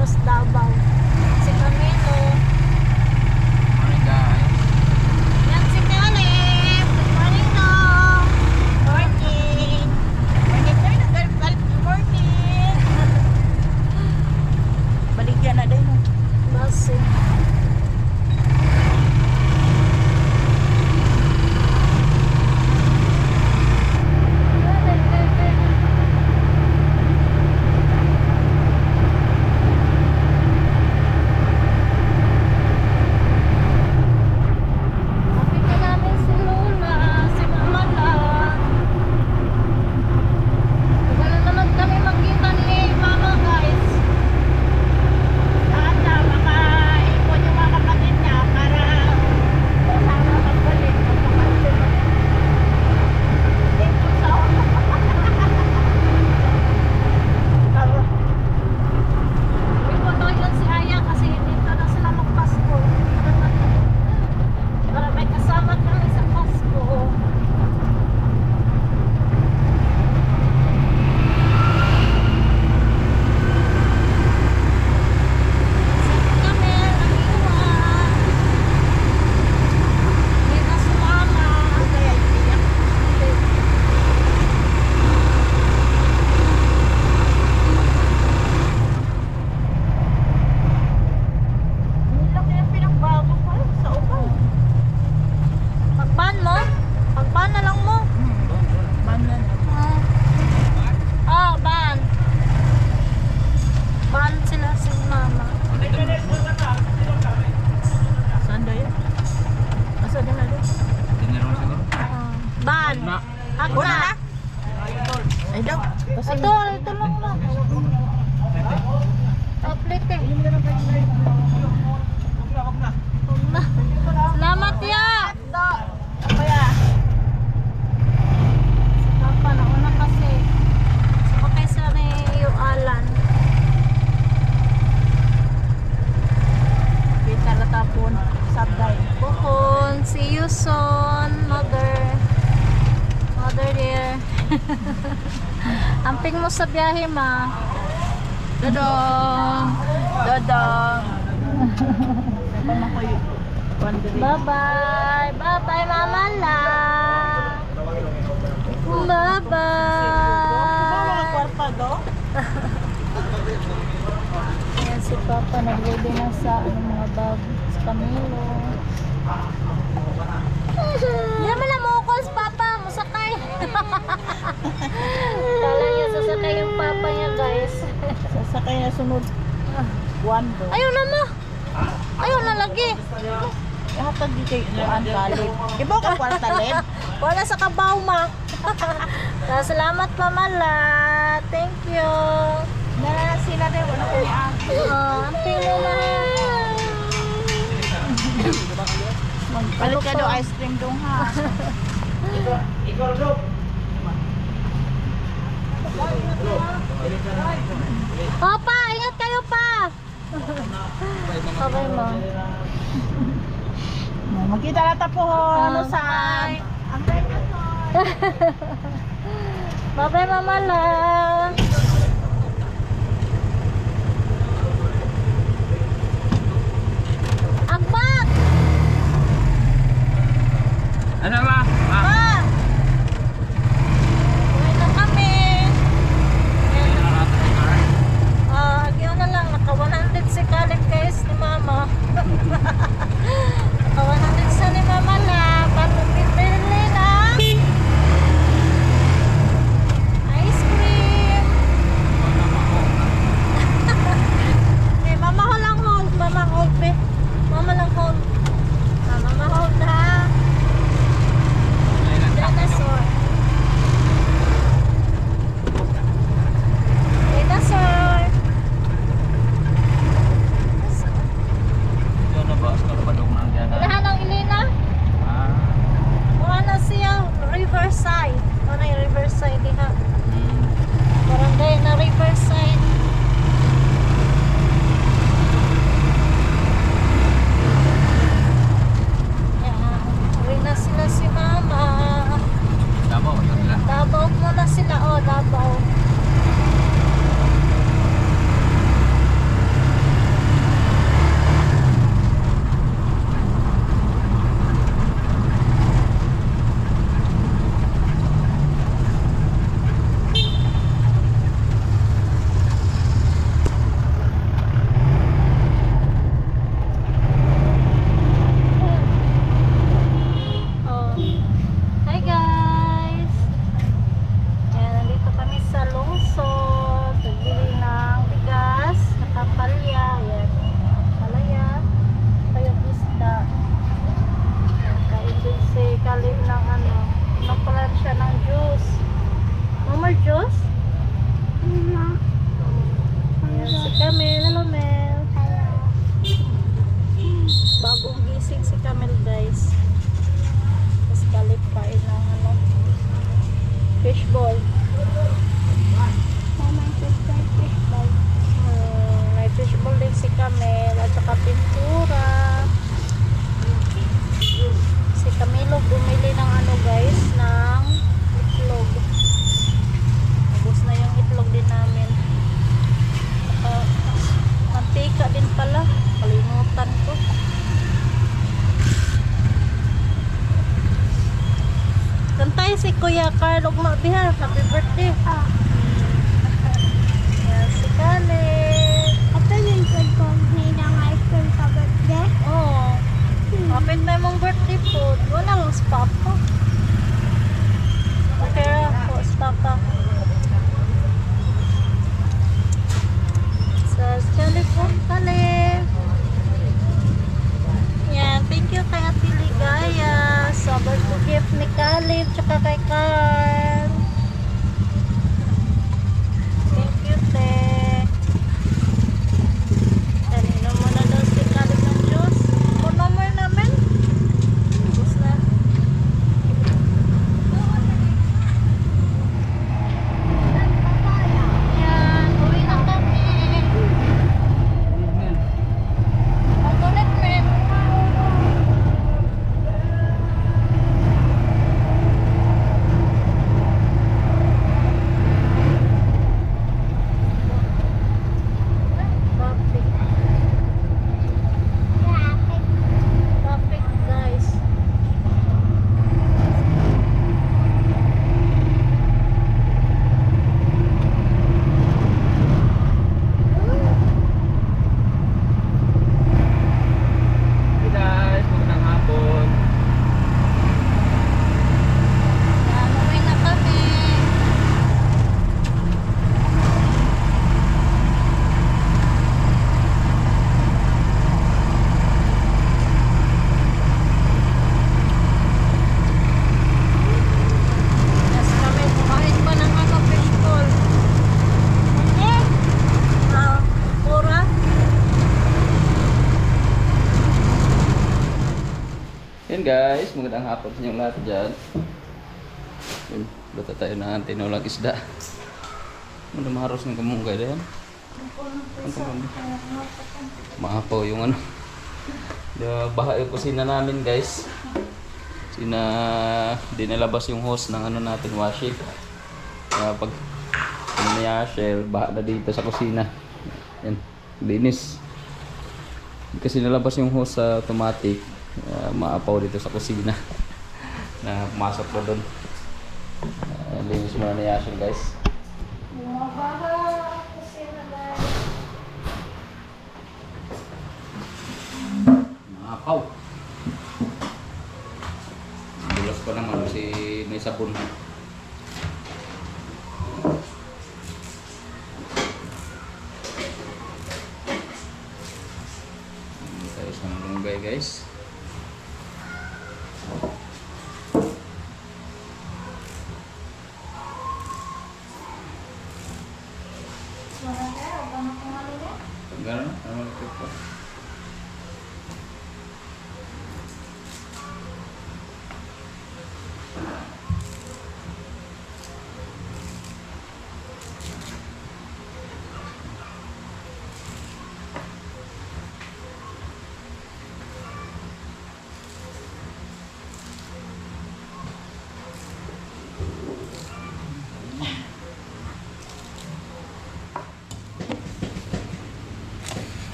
Los Davao. Si Camilo. Morning guys. Yan si Caleb. Good morning no. Morning. Morning tayo na girl. Morning. Baligyan na din. Basi. Nakita namin si Lola, si Mama lang. Wala naman kami magkita ni Mama guys. Ata, makaipon yung mga kapatid niya para kasama magbalik. Dito sa Ipotoy lang si Aya kasi dito na sila magpasko. Para may kasama kami sa Pasko. Saan kami nag-iwan? Hindi na sumama. kaya iiyak. Nilak yung pinagbago ko sa upaw. Pagban mo? Pagban na lang mo. Manan. Ban. Ban sila si Mama. Saan daw yan? Asa din na doon? Tinirong siguro. Ban. Na. Agna. Ay daw. Ito lang lang. Uplite. Salamat ya. Kaya. Papa, nauna kasi. Sakay sa ni yung Alan. Kita na tapon. Sabday. Bukon, see you soon, mother. Mother dear. Amping mo sa biyahe, ma. Dodong. Dodong. Bye-bye. Bye-bye, Mama La. Bye-bye. Kwarta do? Ayan si Papa, nag-ready na sa mga bag sa Camilo. Hindi naman na mukos, Papa. Musakay. Kala niya sasakay yung Papa niya, guys. Sasakay na sunod. One do. Ayaw na mo. Ayaw na lagi. Hatag di kay Juan Galit. Iba ka kwarta led. Wala sa kabaw, ma. Salamat, Mama La. Thank you. Na sila din wala ko ni Amping mo na. Magpalit ka daw ice cream dong ha. Papa, ingat kayo pa. Bye, ma. Magkita na tapo ano sa Bye. ang break na to. Bye-bye, Mama La. Agbak! Ano ba? Pa! Uwi na kami. Agyo na lang. Naka 100 si Caleb, guys, ni Mama. Naka 100 sa ni Mama La. Para bibili ng ice cream. Kuya Carl ug mabiha. Happy birthday. Yan si Caleb. Ito yung good kong hinang ice cream sa birthday. Oh. Kapit na mong birthday food. Walang stop pa. Okay ra po, stop pa. Sa Caleb po, Caleb. Yan, thank you kay Ate Ligaya sa birthday gift ni Caleb tsaka kay Carl. Thank you, te. Kanino mo na daw si Caleb ng Diyos. Phone number namin. Tapos na. Yan, uwi na kami. Patulit, men. Traffic. Traffic, guys. Hey guys, magandang hapon. Yan, uwi na kami. Yes, kami kumain pa ng fishball. Okay? Pura? Yan guys, magandang hapon sa inyong lahat dyan. Yun, luto tayo ng tinulang isda. Ano maharos ng kamunggay na yan? Maapaw yung ano. Baha yung kusina namin guys. Dinalabas yung hose ng ano natin, washing. Kaya pag shell, baha na dito sa kusina. Yan, linis. Kasi nalabas yung hose sa automatic. Maapaw dito sa kusina na pumasok na doon. Linis muna ni Yashel guys. Maapaw. Dulas pa naman kasi may sabon. Tayo sa malunggay guys. Gano'n? Ano malapit pa?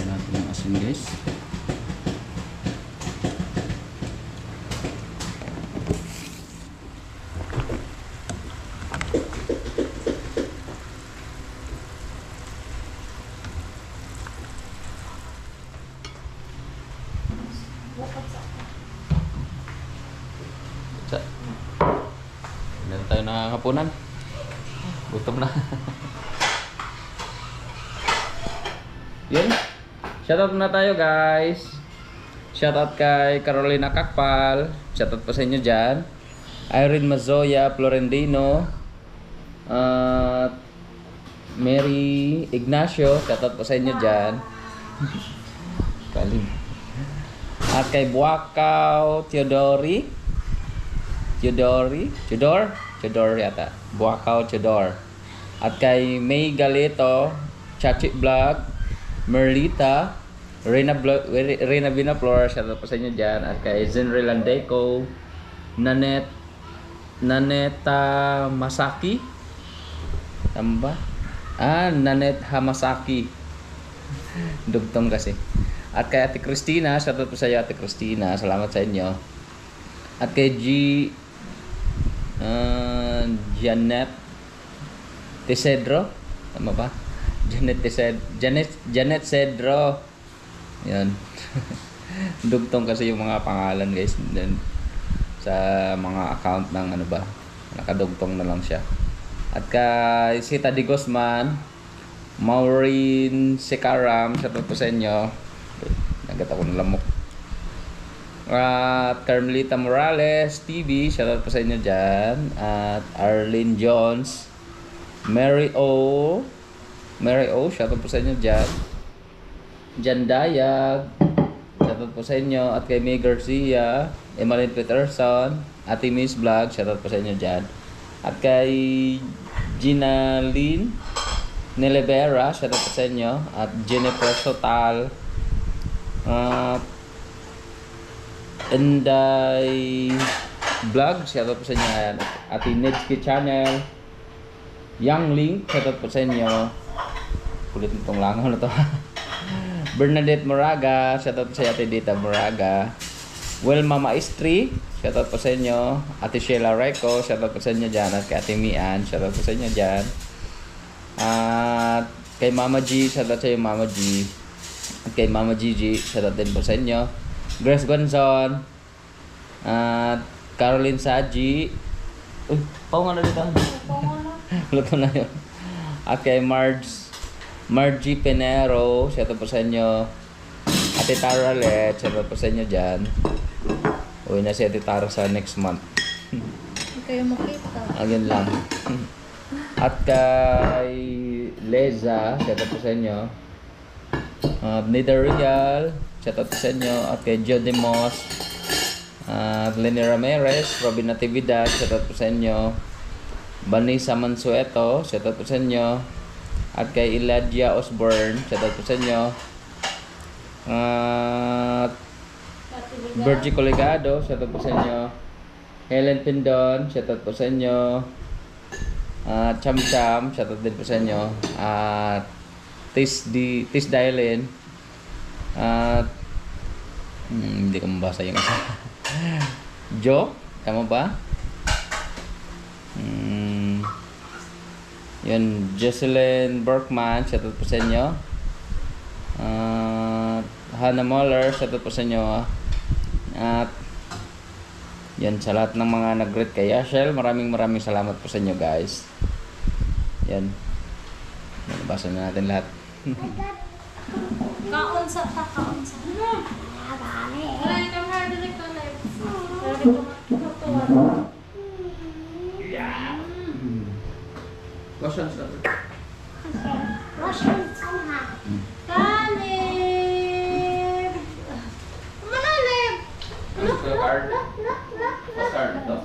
Natin ang asin guys. Meron tayo nakakapunan. Gutom na. Yun. Shoutout na tayo guys. Shoutout kay Carolina Kakpal. Shoutout pa sa inyo dyan. Irene Mazoya Florendino. Mary Ignacio. Shoutout pa sa inyo dyan. Kalim. At kay Buakaw Theodore yata. Buakaw Theodore. At kay May Galito, Chachi Vlog, Merlita, Reyna Binaflor, shoutout po sa inyo dyan. At kay Zenry Landeco, Naneta Masaki. Tama ba? Nanet Hamasaki. Dugtong kasi. At kay Ate Christina, shoutout po sa iyo Ate Christina. Salamat sa inyo. At kay Janet Tesedro. Tama ba? Janet Cedro. Yan. Dugtong kasi yung mga pangalan guys. Then, sa mga account ng ano ba, nakadugtong na lang siya. At kay si Tadi Guzman, Maureen Sekaram, shoutout po sa inyo. Nagat ako ng lamok. At Carmelita Morales TV, shoutout po sa inyo dyan. At Arlene Jones, Mary O, shoutout po sa inyo dyan. Jan Dayag, shoutout po sa inyo. At kay May Garcia, Emmeline Peterson, Ate Miss Vlog, shoutout po sa inyo dyan. At kay Gina Lynn Nelevera, shoutout po sa inyo. At Jennifer Sotal, Enday Vlog, shoutout po sa inyo. At Nedski Channel, Young Link, shoutout po sa inyo. Kulit nitong langaw na to. Bernadette Moraga, shoutout po sa Ate Dita Moraga. Wilma Maestri, shoutout po sa inyo. Ate Sheila Reco, shoutout po sa inyo dyan. At kay Ate Mian, shoutout po sa inyo dyan. At kay Mama G, shoutout sa inyo Mama G. At kay Mama Gigi, shoutout din po sa inyo. Grace Gonzon, at Caroline Saji. Uy, pao nga na dito. Luto na yun. At kay Margie Penero, shoutout po sa inyo. Ate Tara Let, shoutout po sa inyo dyan. Uwi na si Ate Tara sa next month. Hindi kayo makita. Ayun lang. At kay Leza, shoutout po sa inyo. Nida Real, shoutout po sa inyo. At kay Jody Moss, at Lenny Ramirez, Robin Natividad, shoutout po sa inyo. Vanessa Mansueto, shoutout po sa inyo. At kay Eladia Osborne, shoutout po sa inyo. At Virgie Colegado, shoutout po sa inyo. Helen Pindon, shoutout po sa inyo. Cham Cham, shoutout din po sa inyo. At Tis Dailin. At hindi ko mabasa yung isa. Jo, tama ba? Yun, Jocelyn Berkman, shoutout po sa inyo. Hannah Moller, shoutout po sa inyo. At yan, sa lahat ng mga nag-greet kay Yashel, maraming salamat po sa inyo guys. Yan, nabasa na natin lahat. Kaon sa. Wala ka mga direct ka live. Sorry ko matutuwa. Questions na. Kalib! Manalib! Ano sa card? Sa card ito?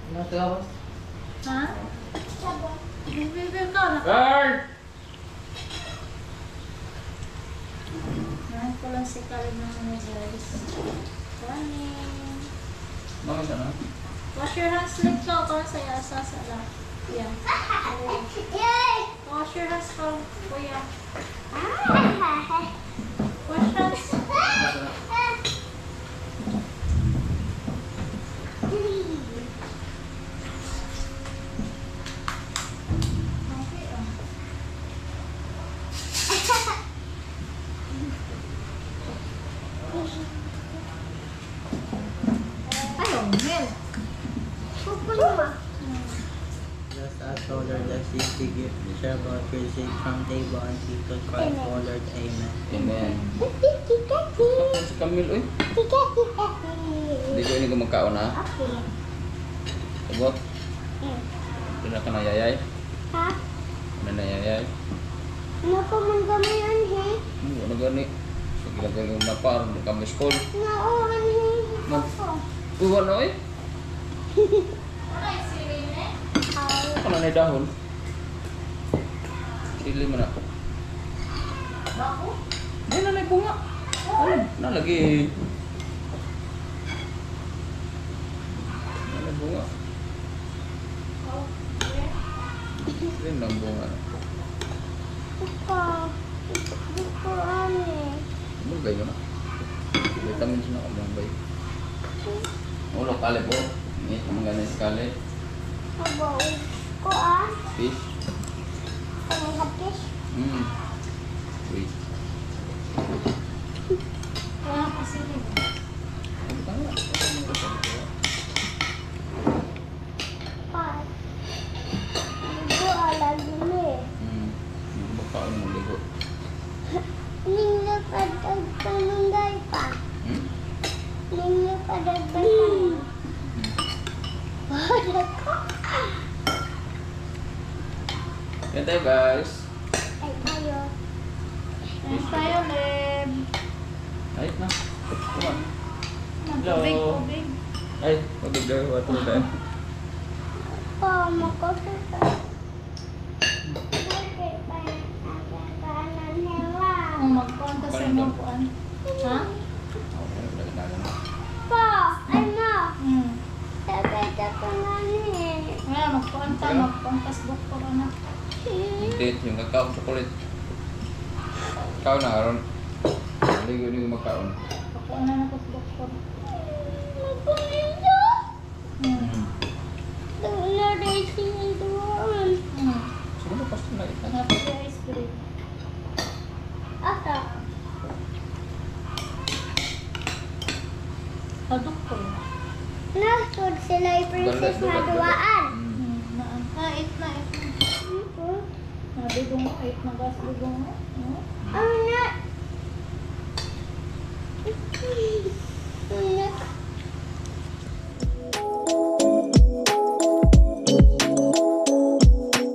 Ano ito? Ha? Bibibir ka na. Card! Nahan ko lang si Kalib ng mga guys. Kanin. Mga isa na? Wash your hands like ka. Para sa yasa sa lang. Yan. Wash your hands ka. Kuya. Wash hands. Okay, Ayaw, milk. Just as Lord the 60 gift shall God receive from table and people cry for Lord, Amen. Amen. Ako si Camille, uy. Hindi ko ini magkaon ha. Sabot. Pina ka na yayay. Ha? Ano na yayay? Ano pa man kami yan, he? Ano gani? Sige lang kayo mapar. Hindi kami school. Nauhan, he. Man. Uwan na eh. Ano na dahon? Sili mo na. Bako? Ay, nanay bunga. Ano? Nalagi. Nanay bunga. Rin lang bunga. Ika. Ika, ane. Mabay mo na. Vitamins na ka mabay. Ulo, kali po. Ingit naman ganun sa kali. Aba, ko ah. Fish. Ang hapis. Wait. Wala pa sila. Ano ka nga? Pa. Ligo lagi ni. Yung bakaon mo ligo. Nilipad ang panunggay pa. Nilipad ang panunggay. Wala ko. Yan tayo guys. Ay, tayo. Ayun tayo, Leb. Ayit na. Come on. Tubig, Hello. tubig. Ay, mag-blur. Water na tayo. Pa, makasita. Bakit pa nagkakanan nila? Magkuhan ka sa imong kuhan. Ha? Okay, lagdagan na. Pa, ano? Hmm. Sabay ka pa nga ni. Ngayon, magkuhan ka. Magkuhan ka sa doktor, anak. Date, yung kakaon chocolate. Ikaw na, Aaron. Ligo magkaon. Magkuhan na ako sa doktor. Magpapinda? Hmm. Wala rin sila doon. Hmm. Siguro pasti na ito. Hanap siya ice cream. Asa? Sa doktor. Nasod sila yung princess na duwaan. Naan. Eat na, eat na. Ito. Nabigong mo, eat na gas bigong mo. Ano na?